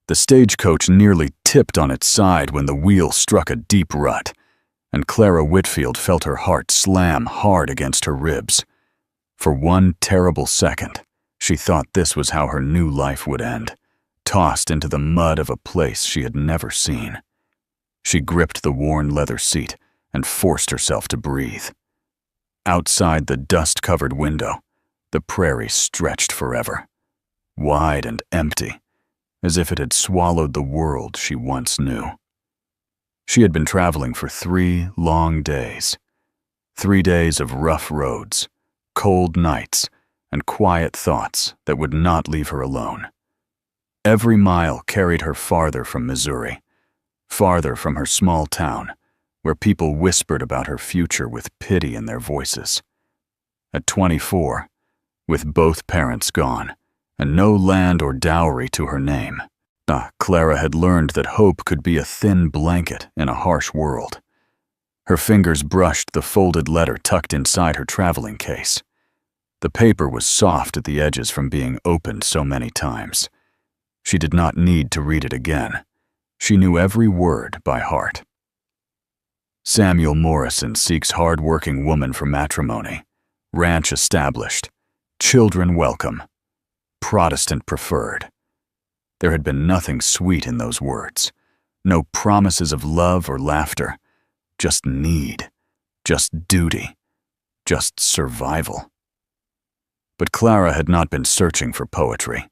The stagecoach nearly tipped on its side when the wheel struck a deep rut, and Clara Whitfield felt her heart slam hard against her ribs. For one terrible second, she thought this was how her new life would end, tossed into the mud of a place she had never seen. She gripped the worn leather seat and forced herself to breathe. Outside the dust-covered window, the prairie stretched forever, wide and empty, as if it had swallowed the world she once knew. She had been traveling for 3 long days. 3 days of rough roads, cold nights, and quiet thoughts that would not leave her alone. Every mile carried her farther from Missouri, farther from her small town, where people whispered about her future with pity in their voices. At 24, with both parents gone, and no land or dowry to her name, Clara had learned that hope could be a thin blanket in a harsh world. Her fingers brushed the folded letter tucked inside her traveling case. The paper was soft at the edges from being opened so many times. She did not need to read it again. She knew every word by heart. Samuel Morrison seeks hard-working woman for matrimony. Ranch established. Children welcome. Protestant preferred. There had been nothing sweet in those words. No promises of love or laughter. Just need. Just duty. Just survival. But Clara had not been searching for poetry.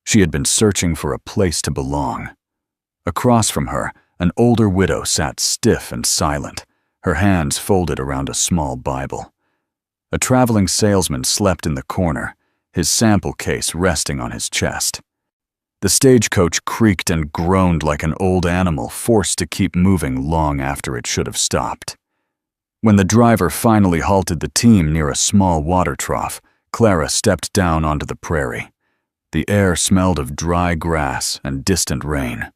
She had been searching for a place to belong. Across from her, an older widow sat stiff and silent, her hands folded around a small Bible. A traveling salesman slept in the corner, his sample case resting on his chest. The stagecoach creaked and groaned like an old animal forced to keep moving long after it should have stopped. When the driver finally halted the team near a small water trough, Clara stepped down onto the prairie. The air smelled of dry grass and distant rain.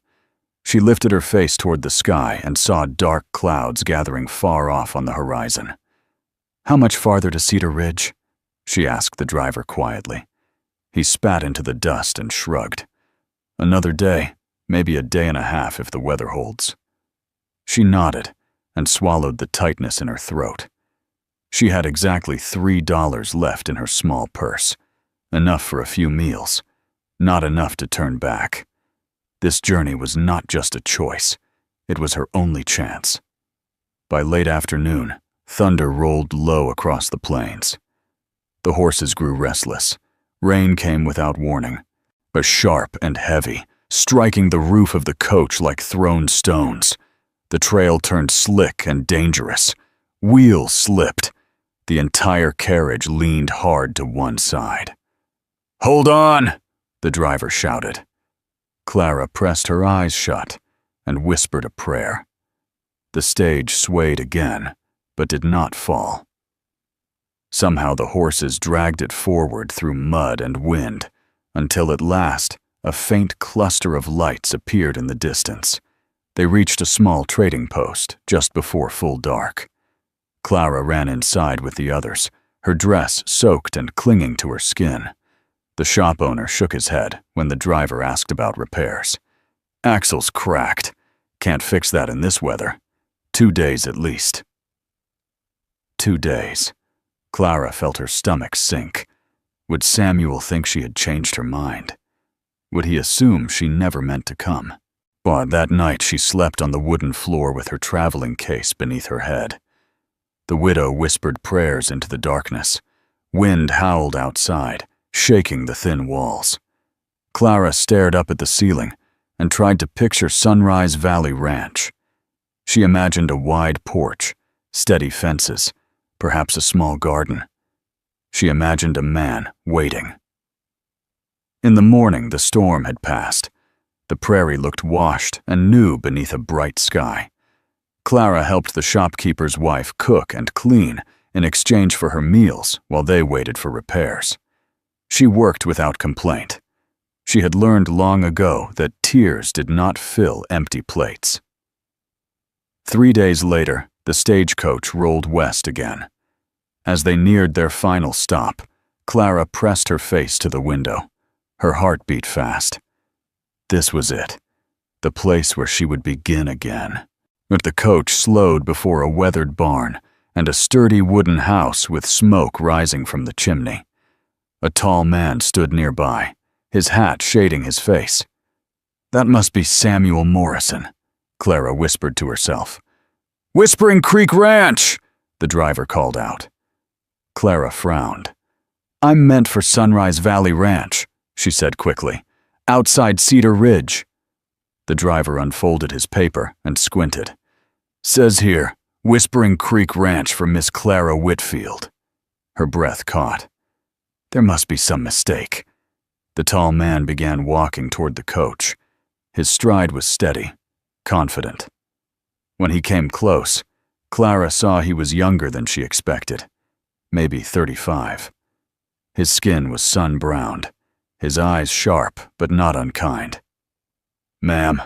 She lifted her face toward the sky and saw dark clouds gathering far off on the horizon. "How much farther to Cedar Ridge?" she asked the driver quietly. He spat into the dust and shrugged. "Another day, maybe a day and a half if the weather holds." She nodded and swallowed the tightness in her throat. She had exactly $3 left in her small purse, enough for a few meals, not enough to turn back. This journey was not just a choice, it was her only chance. By late afternoon, thunder rolled low across the plains. The horses grew restless. Rain came without warning, but sharp and heavy, striking the roof of the coach like thrown stones. The trail turned slick and dangerous. Wheels slipped. The entire carriage leaned hard to one side. "Hold on!" the driver shouted. Clara pressed her eyes shut and whispered a prayer. The stage swayed again, but did not fall. Somehow the horses dragged it forward through mud and wind, until at last a faint cluster of lights appeared in the distance. They reached a small trading post just before full dark. Clara ran inside with the others, her dress soaked and clinging to her skin. The shop owner shook his head when the driver asked about repairs. "Axle's cracked. Can't fix that in this weather. 2 days at least." 2 days. Clara felt her stomach sink. Would Samuel think she had changed her mind? Would he assume she never meant to come? But that night she slept on the wooden floor with her traveling case beneath her head. The widow whispered prayers into the darkness. Wind howled outside, shaking the thin walls. Clara stared up at the ceiling and tried to picture Sunrise Valley Ranch. She imagined a wide porch, steady fences, perhaps a small garden. She imagined a man waiting. In the morning, the storm had passed. The prairie looked washed and new beneath a bright sky. Clara helped the shopkeeper's wife cook and clean in exchange for her meals while they waited for repairs. She worked without complaint. She had learned long ago that tears did not fill empty plates. 3 days later, the stagecoach rolled west again. As they neared their final stop, Clara pressed her face to the window. Her heart beat fast. This was it, the place where she would begin again. But the coach slowed before a weathered barn and a sturdy wooden house with smoke rising from the chimney. A tall man stood nearby, his hat shading his face. "That must be Samuel Morrison," Clara whispered to herself. "Whispering Creek Ranch!" the driver called out. Clara frowned. "I'm meant for Sunrise Valley Ranch," she said quickly. "Outside Cedar Ridge." The driver unfolded his paper and squinted. "Says here, Whispering Creek Ranch for Miss Clara Whitfield." Her breath caught. There must be some mistake. The tall man began walking toward the coach. His stride was steady, confident. When he came close, Clara saw he was younger than she expected, maybe 35. His skin was sun-browned, his eyes sharp but not unkind. "Ma'am,"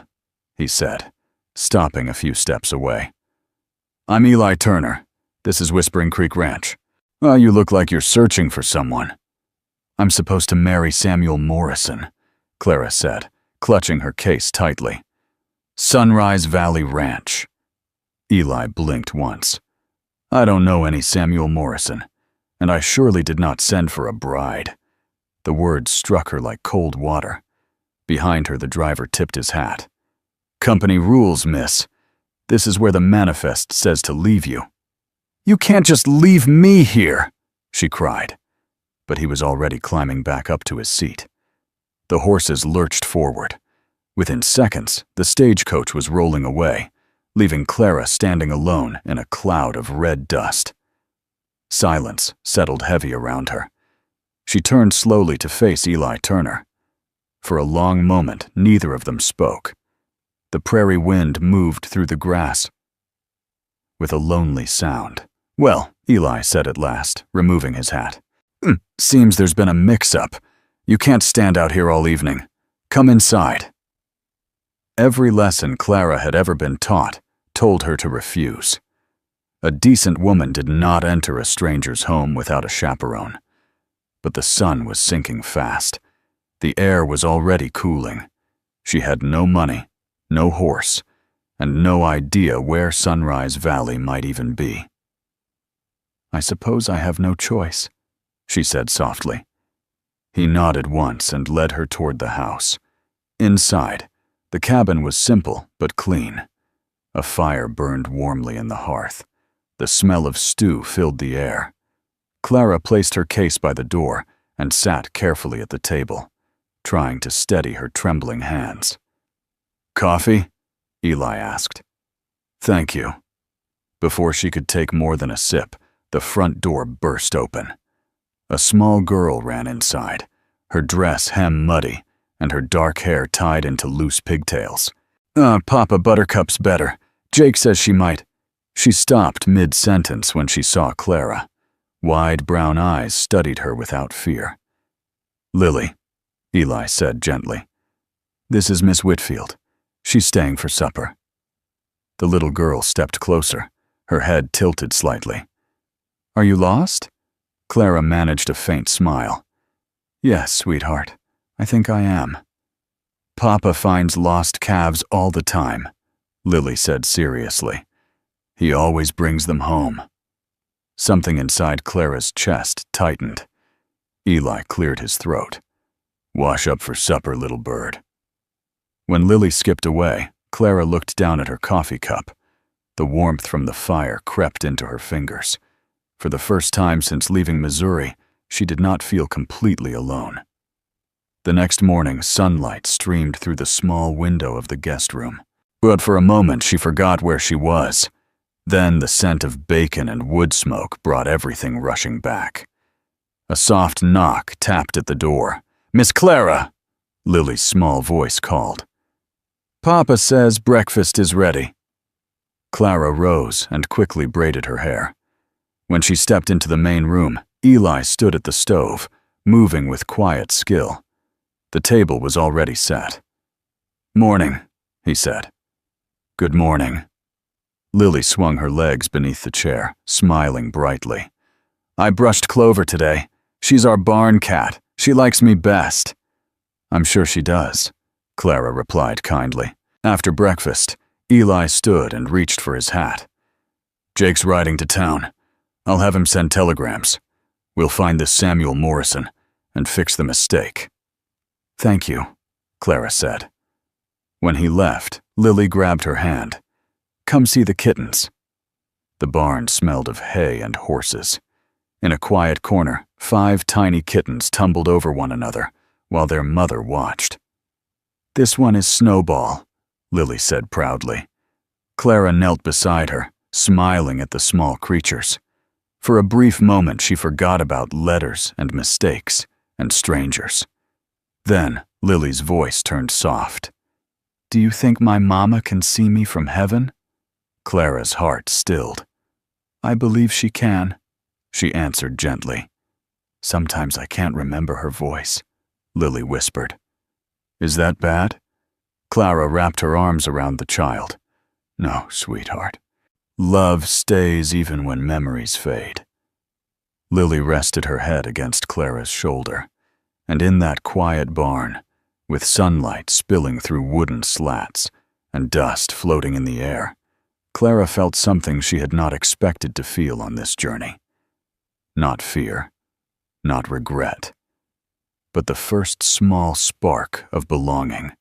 he said, stopping a few steps away. "I'm Eli Turner. This is Whispering Creek Ranch. You look like you're searching for someone." "I'm supposed to marry Samuel Morrison," Clara said, clutching her case tightly. "Sunrise Valley Ranch." Eli blinked once. "I don't know any Samuel Morrison, and I surely did not send for a bride." The words struck her like cold water. Behind her, the driver tipped his hat. "Company rules, miss. This is where the manifest says to leave you." "You can't just leave me here," she cried. But he was already climbing back up to his seat. The horses lurched forward. Within seconds, the stagecoach was rolling away, leaving Clara standing alone in a cloud of red dust. Silence settled heavy around her. She turned slowly to face Eli Turner. For a long moment, neither of them spoke. The prairie wind moved through the grass with a lonely sound. "Well," Eli said at last, removing his hat. "Seems there's been a mix-up. You can't stand out here all evening. Come inside." Every lesson Clara had ever been taught told her to refuse. A decent woman did not enter a stranger's home without a chaperone. But the sun was sinking fast. The air was already cooling. She had no money, no horse, and no idea where Sunrise Valley might even be. "I suppose I have no choice," she said softly. He nodded once and led her toward the house. Inside, the cabin was simple but clean. A fire burned warmly in the hearth. The smell of stew filled the air. Clara placed her case by the door and sat carefully at the table, trying to steady her trembling hands. "Coffee?" Eli asked. "Thank you." Before she could take more than a sip, the front door burst open. A small girl ran inside, her dress hem-muddy and her dark hair tied into loose pigtails. Papa Buttercup's better. Jake says she might." She stopped mid-sentence when she saw Clara. Wide brown eyes studied her without fear. "Lily," Eli said gently. "This is Miss Whitfield. She's staying for supper." The little girl stepped closer, her head tilted slightly. "Are you lost?" Clara managed a faint smile. "Yes, sweetheart, I think I am." "Papa finds lost calves all the time," Lily said seriously. "He always brings them home." Something inside Clara's chest tightened. Eli cleared his throat. "Wash up for supper, little bird." When Lily skipped away, Clara looked down at her coffee cup. The warmth from the fire crept into her fingers. For the first time since leaving Missouri, she did not feel completely alone. The next morning, sunlight streamed through the small window of the guest room. But for a moment, she forgot where she was. Then the scent of bacon and wood smoke brought everything rushing back. A soft knock tapped at the door. "Miss Clara!" Lily's small voice called. "Papa says breakfast is ready." Clara rose and quickly braided her hair. When she stepped into the main room, Eli stood at the stove, moving with quiet skill. The table was already set. "Morning," he said. "Good morning." Lily swung her legs beneath the chair, smiling brightly. "I brushed Clover today. She's our barn cat. She likes me best." "I'm sure she does," Clara replied kindly. After breakfast, Eli stood and reached for his hat. Jake's riding to town. I'll have him send telegrams. We'll find this Samuel Morrison and fix the mistake. Thank you, Clara said. When he left, Lily grabbed her hand. Come see the kittens. The barn smelled of hay and horses. In a quiet corner, 5 tiny kittens tumbled over one another while their mother watched. This one is Snowball, Lily said proudly. Clara knelt beside her, smiling at the small creatures. For a brief moment, she forgot about letters and mistakes and strangers. Then Lily's voice turned soft. Do you think my mama can see me from heaven? Clara's heart stilled. I believe she can, she answered gently. Sometimes I can't remember her voice, Lily whispered. Is that bad? Clara wrapped her arms around the child. No, sweetheart. Love stays even when memories fade. Lily rested her head against Clara's shoulder, and in that quiet barn, with sunlight spilling through wooden slats and dust floating in the air, Clara felt something she had not expected to feel on this journey. Not fear, not regret, but the first small spark of belonging.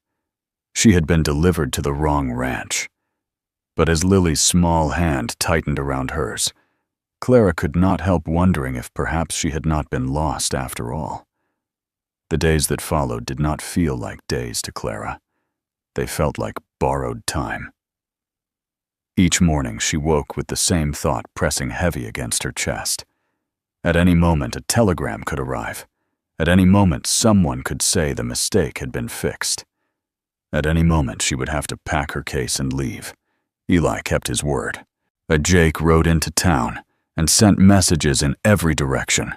She had been delivered to the wrong ranch. But as Lily's small hand tightened around hers, Clara could not help wondering if perhaps she had not been lost after all. The days that followed did not feel like days to Clara. They felt like borrowed time. Each morning she woke with the same thought pressing heavy against her chest. At any moment a telegram could arrive. At any moment someone could say the mistake had been fixed. At any moment she would have to pack her case and leave. Eli kept his word. A Jake rode into town and sent messages in every direction.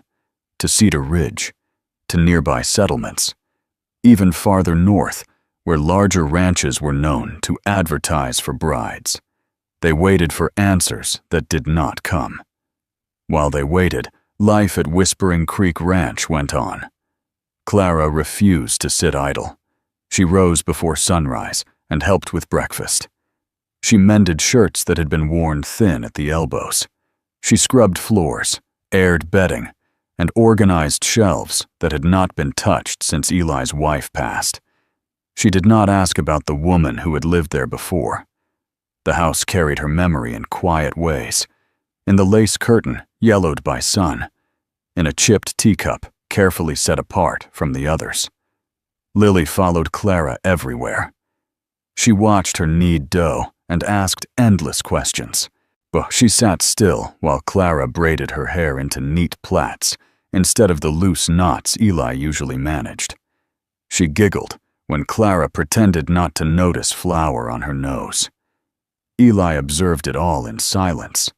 To Cedar Ridge, to nearby settlements, even farther north, where larger ranches were known to advertise for brides. They waited for answers that did not come. While they waited, life at Whispering Creek Ranch went on. Clara refused to sit idle. She rose before sunrise and helped with breakfast. She mended shirts that had been worn thin at the elbows. She scrubbed floors, aired bedding, and organized shelves that had not been touched since Eli's wife passed. She did not ask about the woman who had lived there before. The house carried her memory in quiet ways. In the lace curtain, yellowed by sun. In a chipped teacup, carefully set apart from the others. Lily followed Clara everywhere. She watched her knead dough and asked endless questions. But she sat still while Clara braided her hair into neat plaits instead of the loose knots Eli usually managed. She giggled when Clara pretended not to notice flour on her nose. Eli observed it all in silence.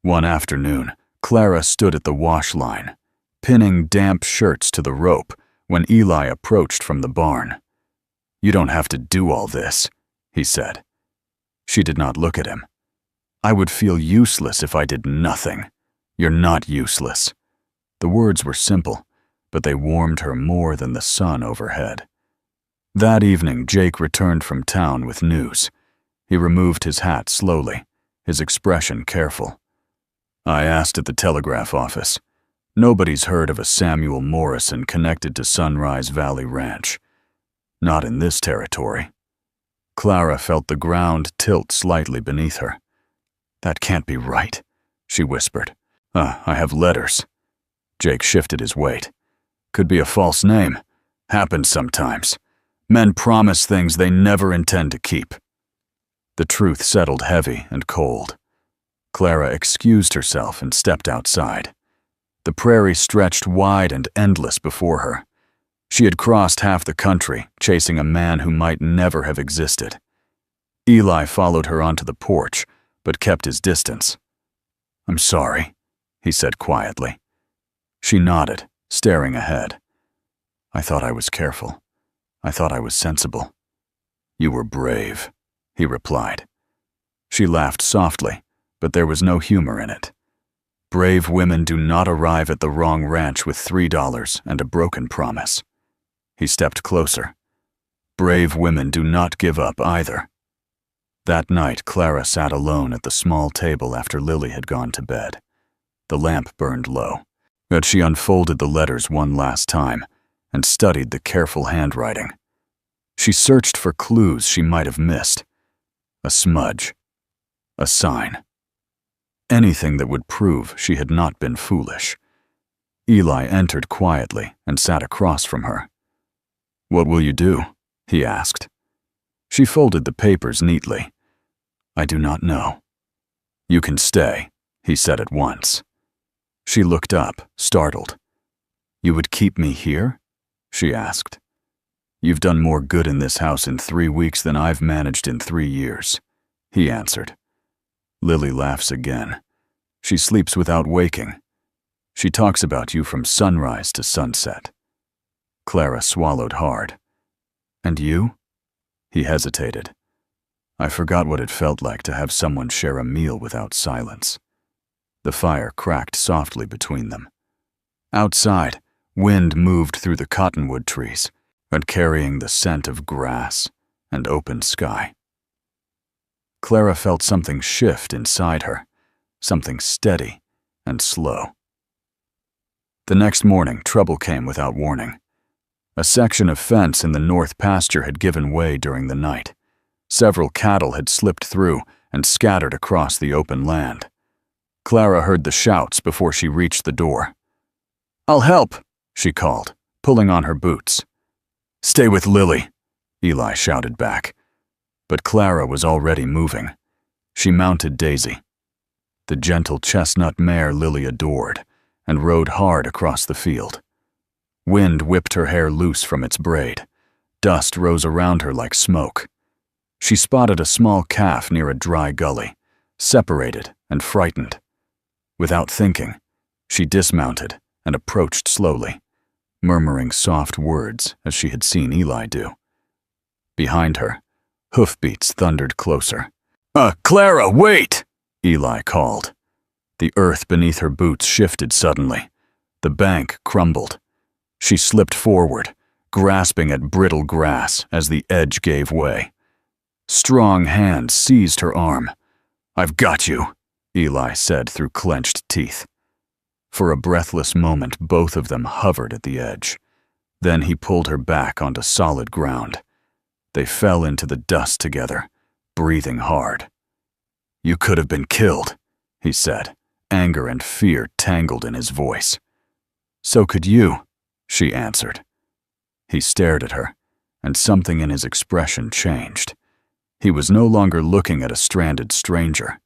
One afternoon, Clara stood at the wash line, pinning damp shirts to the rope when Eli approached from the barn. You don't have to do all this, he said. She did not look at him. I would feel useless if I did nothing. You're not useless. The words were simple, but they warmed her more than the sun overhead. That evening, Jake returned from town with news. He removed his hat slowly, his expression careful. I asked at the telegraph office. Nobody's heard of a Samuel Morrison connected to Sunrise Valley Ranch. Not in this territory. Clara felt the ground tilt slightly beneath her. That can't be right, she whispered. I have letters. Jake shifted his weight. Could be a false name. Happens sometimes. Men promise things they never intend to keep. The truth settled heavy and cold. Clara excused herself and stepped outside. The prairie stretched wide and endless before her. She had crossed half the country, chasing a man who might never have existed. Eli followed her onto the porch, but kept his distance. I'm sorry, he said quietly. She nodded, staring ahead. I thought I was careful. I thought I was sensible. You were brave, he replied. She laughed softly, but there was no humor in it. Brave women do not arrive at the wrong ranch with $3 and a broken promise. He stepped closer. Brave women do not give up either. That night, Clara sat alone at the small table after Lily had gone to bed. The lamp burned low, but she unfolded the letters one last time and studied the careful handwriting. She searched for clues she might have missed. A smudge. A sign. Anything that would prove she had not been foolish. Eli entered quietly and sat across from her. "What will you do?" he asked. She folded the papers neatly. "I do not know." "You can stay," he said at once. She looked up, startled. "You would keep me here?" she asked. "You've done more good in this house in 3 weeks than I've managed in 3 years, he answered. Lily laughs again. She sleeps without waking. She talks about you from sunrise to sunset. Clara swallowed hard. "And you?" He hesitated. "I forgot what it felt like to have someone share a meal without silence." The fire cracked softly between them. Outside, wind moved through the cottonwood trees, and carrying the scent of grass and open sky. Clara felt something shift inside her, something steady and slow. The next morning, trouble came without warning. A section of fence in the north pasture had given way during the night. Several cattle had slipped through and scattered across the open land. Clara heard the shouts before she reached the door. "I'll help," she called, pulling on her boots. "Stay with Lily," Eli shouted back. But Clara was already moving. She mounted Daisy, the gentle chestnut mare Lily adored, and rode hard across the field. Wind whipped her hair loose from its braid. Dust rose around her like smoke. She spotted a small calf near a dry gully, separated and frightened. Without thinking, she dismounted and approached slowly, murmuring soft words as she had seen Eli do. Behind her, hoofbeats thundered closer. Clara, wait!" Eli called. The earth beneath her boots shifted suddenly. The bank crumbled. She slipped forward, grasping at brittle grass as the edge gave way. Strong hands seized her arm. "I've got you," Eli said through clenched teeth. For a breathless moment, both of them hovered at the edge. Then he pulled her back onto solid ground. They fell into the dust together, breathing hard. "You could have been killed," he said, anger and fear tangled in his voice. "So could you," she answered. He stared at her, and something in his expression changed. He was no longer looking at a stranded stranger.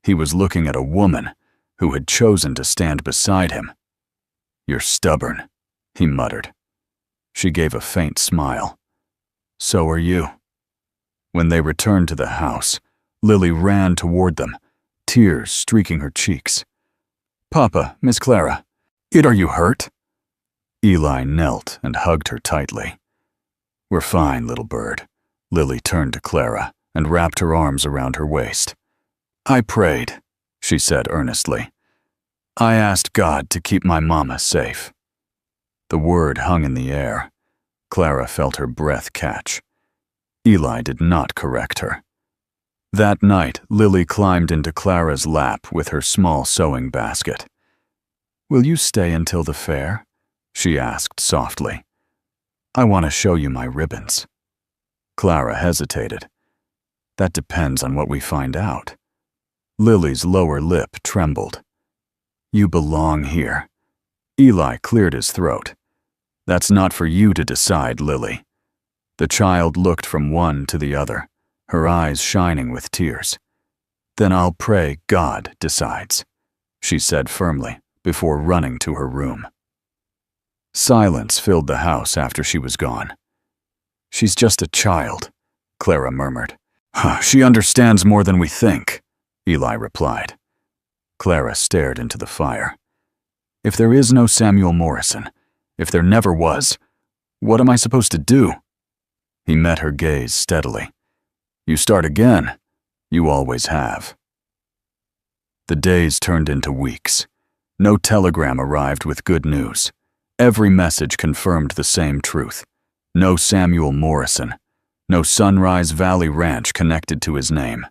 He was looking at a woman who had chosen to stand beside him. "You're stubborn," he muttered. She gave a faint smile. "So are you." When they returned to the house, Lily ran toward them, tears streaking her cheeks. "Papa, Miss Clara, are you hurt?" Eli knelt and hugged her tightly. "We're fine, little bird." Lily turned to Clara and wrapped her arms around her waist. "I prayed," she said earnestly. "I asked God to keep my mama safe." The word hung in the air. Clara felt her breath catch. Eli did not correct her. That night, Lily climbed into Clara's lap with her small sewing basket. "Will you stay until the fair?" she asked softly. "I want to show you my ribbons." Clara hesitated. "That depends on what we find out." Lily's lower lip trembled. "You belong here." Eli cleared his throat. "That's not for you to decide, Lily." The child looked from one to the other, her eyes shining with tears. "Then I'll pray God decides," she said firmly before running to her room. Silence filled the house after she was gone. "She's just a child," Clara murmured. "She understands more than we think," Eli replied. Clara stared into the fire. "If there is no Samuel Morrison, if there never was, what am I supposed to do?" He met her gaze steadily. "You start again. You always have." The days turned into weeks. No telegram arrived with good news. Every message confirmed the same truth. No Samuel Morrison, No Sunrise Valley Ranch connected to his name.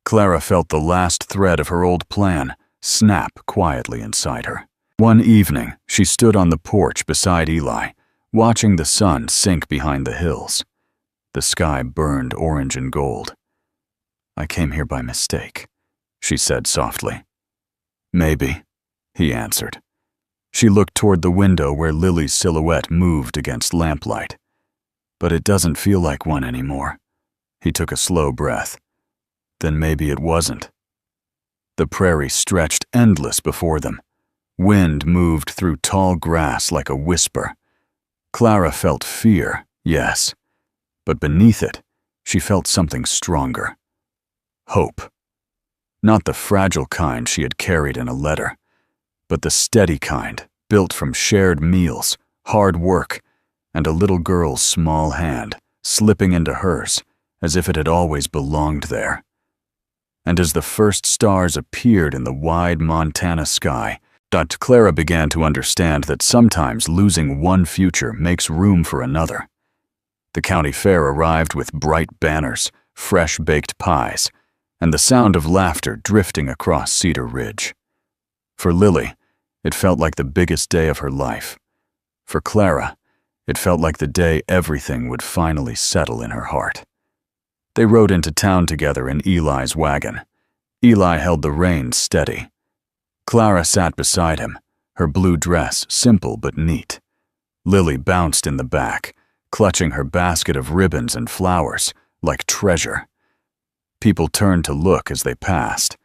Clara felt the last thread of her old plan snap quietly inside her. One evening, she stood on the porch beside Eli, watching the sun sink behind the hills. The sky burned orange and gold. "I came here by mistake," she said softly. "Maybe," he answered. She looked toward the window where Lily's silhouette moved against lamplight. "But it doesn't feel like one anymore." He took a slow breath. "Then maybe it wasn't." The prairie stretched endless before them. Wind moved through tall grass like a whisper. Clara felt fear, yes, but beneath it, she felt something stronger. Hope. Not the fragile kind she had carried in a letter, but the steady kind, built from shared meals, hard work, and a little girl's small hand slipping into hers as if it had always belonged there. And as the first stars appeared in the wide Montana sky, Clara began to understand that sometimes losing one future makes room for another. The county fair arrived with bright banners, fresh baked pies, and the sound of laughter drifting across Cedar Ridge. For Lily, it felt like the biggest day of her life. For Clara, it felt like the day everything would finally settle in her heart. They rode into town together in Eli's wagon. Eli held the reins steady. Clara sat beside him, her blue dress simple but neat. Lily bounced in the back, clutching her basket of ribbons and flowers like treasure. People turned to look as they passed.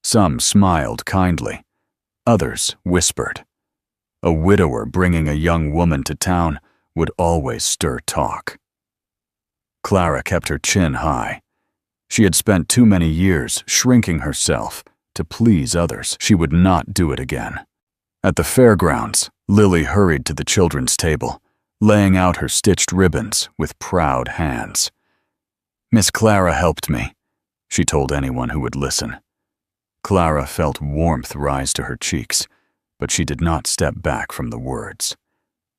Some smiled kindly. Others whispered. A widower bringing a young woman to town would always stir talk. Clara kept her chin high. She had spent too many years shrinking herself to please others. She would not do it again. At the fairgrounds, Lily hurried to the children's table, laying out her stitched ribbons with proud hands. "Miss Clara helped me," she told anyone who would listen. Clara felt warmth rise to her cheeks, but she did not step back from the words.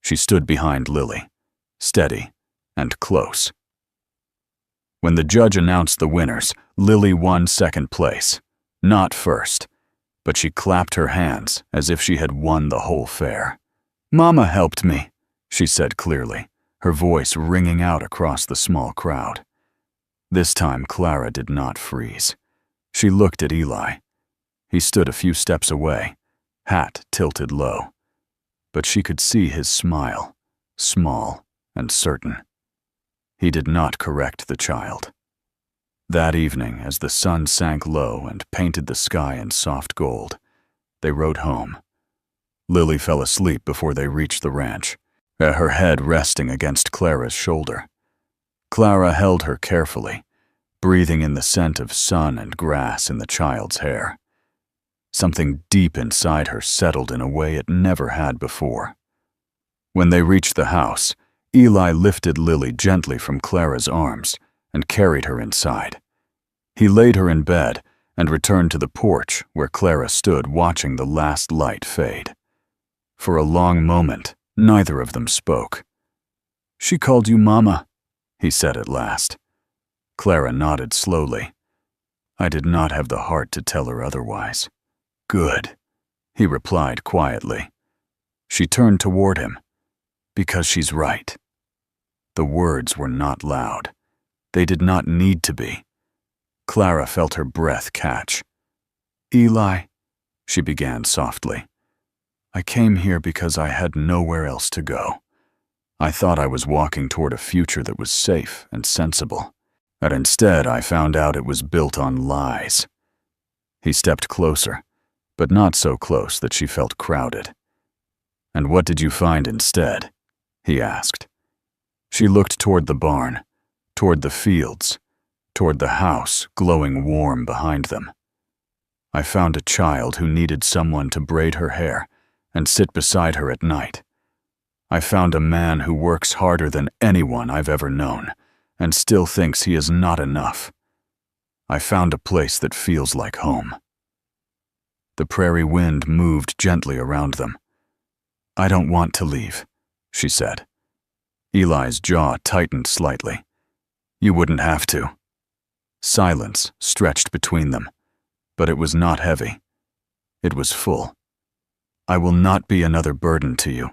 She stood behind Lily, steady and close. When the judge announced the winners, Lily won second place. Not first, but she clapped her hands as if she had won the whole fair. "Mama helped me," she said clearly, her voice ringing out across the small crowd. This time Clara did not freeze. She looked at Eli. He stood a few steps away, hat tilted low. But she could see his smile, small and certain. He did not correct the child. That evening, as the sun sank low and painted the sky in soft gold, they rode home. Lily fell asleep before they reached the ranch, her head resting against Clara's shoulder. Clara held her carefully, breathing in the scent of sun and grass in the child's hair. Something deep inside her settled in a way it never had before. When they reached the house, Eli lifted Lily gently from Clara's arms and carried her inside. He laid her in bed and returned to the porch where Clara stood watching the last light fade. For a long moment, neither of them spoke. "She called you Mama," he said at last. Clara nodded slowly. "I did not have the heart to tell her otherwise." "Good," he replied quietly. She turned toward him. "Because she's right." The words were not loud. They did not need to be. Clara felt her breath catch. "Eli," she began softly, "I came here because I had nowhere else to go. I thought I was walking toward a future that was safe and sensible, but instead I found out it was built on lies." He stepped closer, but not so close that she felt crowded. "And what did you find instead?" he asked. She looked toward the barn, toward the fields, toward the house glowing warm behind them. "I found a child who needed someone to braid her hair and sit beside her at night. I found a man who works harder than anyone I've ever known and still thinks he is not enough. I found a place that feels like home." The prairie wind moved gently around them. "I don't want to leave," she said. Eli's jaw tightened slightly. You wouldn't have to. Silence stretched between them, but it was not heavy. It was full. I will not be another burden to you,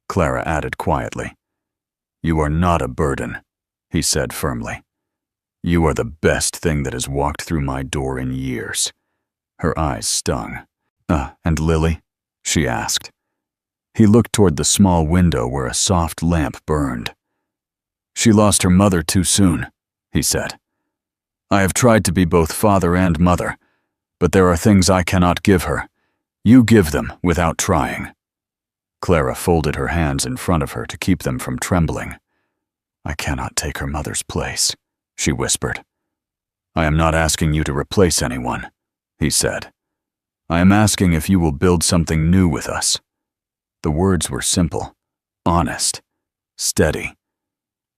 Clara added quietly. You are not a burden, he said firmly. You are the best thing that has walked through my door in years. Her eyes stung. And Lily? She asked. He looked toward the small window where a soft lamp burned. She lost her mother too soon, he said. I have tried to be both father and mother, but there are things I cannot give her. You give them without trying. Clara folded her hands in front of her to keep them from trembling. I cannot take her mother's place, she whispered. I am not asking you to replace anyone, he said. I am asking if you will build something new with us. The words were simple, honest, steady.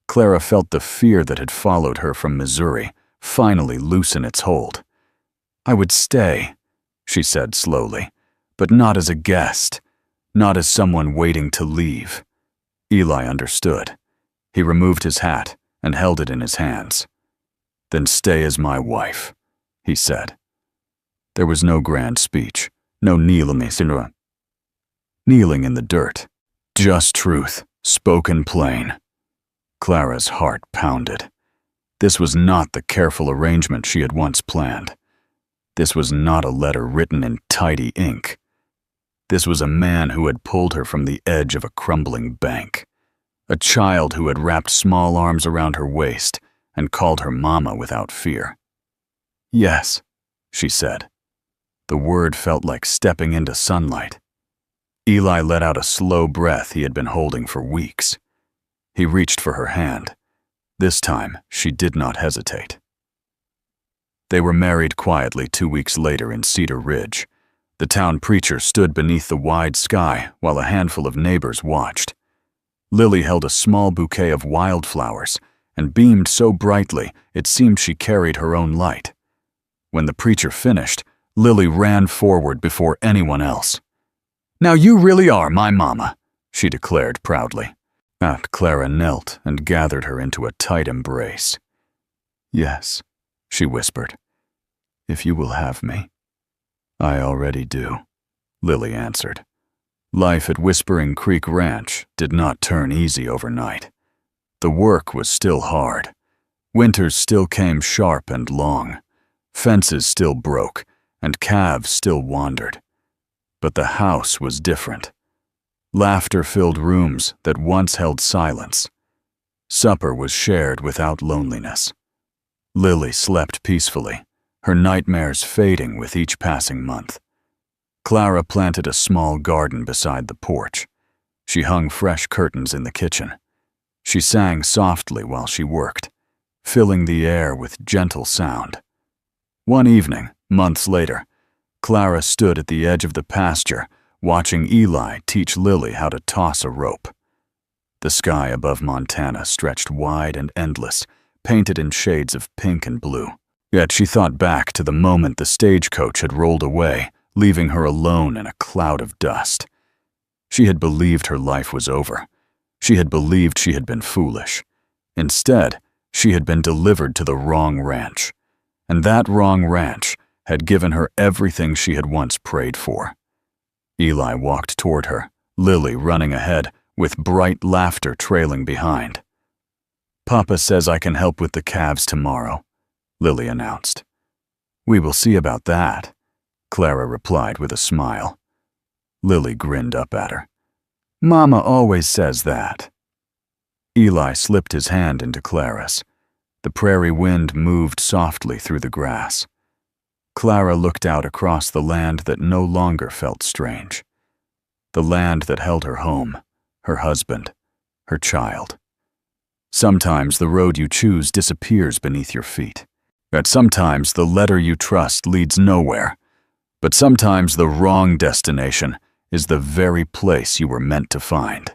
Clara felt the fear that had followed her from Missouri finally loosen its hold. I would stay, she said slowly, but not as a guest, not as someone waiting to leave. Eli understood. He removed his hat and held it in his hands. Then stay as my wife, he said. There was no grand speech, no kneeling in the dirt, just truth, spoken plain. Clara's heart pounded. This was not the careful arrangement she had once planned. This was not a letter written in tidy ink. This was a man who had pulled her from the edge of a crumbling bank, a child who had wrapped small arms around her waist and called her mama without fear. Yes, she said. The word felt like stepping into sunlight. Eli let out a slow breath he had been holding for weeks. He reached for her hand. This time, she did not hesitate. They were married quietly 2 weeks later in Cedar Ridge. The town preacher stood beneath the wide sky while a handful of neighbors watched. Lily held a small bouquet of wildflowers and beamed so brightly it seemed she carried her own light. When the preacher finished, Lily ran forward before anyone else. Now you really are my mama, she declared proudly. Aunt Clara knelt and gathered her into a tight embrace. Yes, she whispered, if you will have me. I already do, Lily answered. Life at Whispering Creek Ranch did not turn easy overnight. The work was still hard. Winters still came sharp and long. Fences still broke, and calves still wandered. But the house was different. Laughter-filled rooms that once held silence. Supper was shared without loneliness. Lily slept peacefully, her nightmares fading with each passing month. Clara planted a small garden beside the porch. She hung fresh curtains in the kitchen. She sang softly while she worked, filling the air with gentle sound. One evening, months later, Clara stood at the edge of the pasture, watching Eli teach Lily how to toss a rope. The sky above Montana stretched wide and endless, painted in shades of pink and blue. Yet she thought back to the moment the stagecoach had rolled away, leaving her alone in a cloud of dust. She had believed her life was over. She had believed she had been foolish. Instead, she had been delivered to the wrong ranch. And that wrong ranch had given her everything she had once prayed for. Eli walked toward her, Lily running ahead, with bright laughter trailing behind. Papa says I can help with the calves tomorrow, Lily announced. We will see about that, Clara replied with a smile. Lily grinned up at her. Mama always says that. Eli slipped his hand into Clara's. The prairie wind moved softly through the grass. Clara looked out across the land that no longer felt strange. The land that held her home, her husband, her child. Sometimes the road you choose disappears beneath your feet. At sometimes the letter you trust leads nowhere. But sometimes the wrong destination is the very place you were meant to find.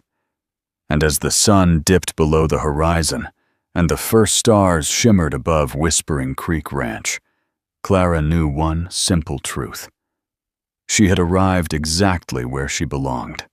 And as the sun dipped below the horizon and the first stars shimmered above Whispering Creek Ranch, Clara knew one simple truth. She had arrived exactly where she belonged.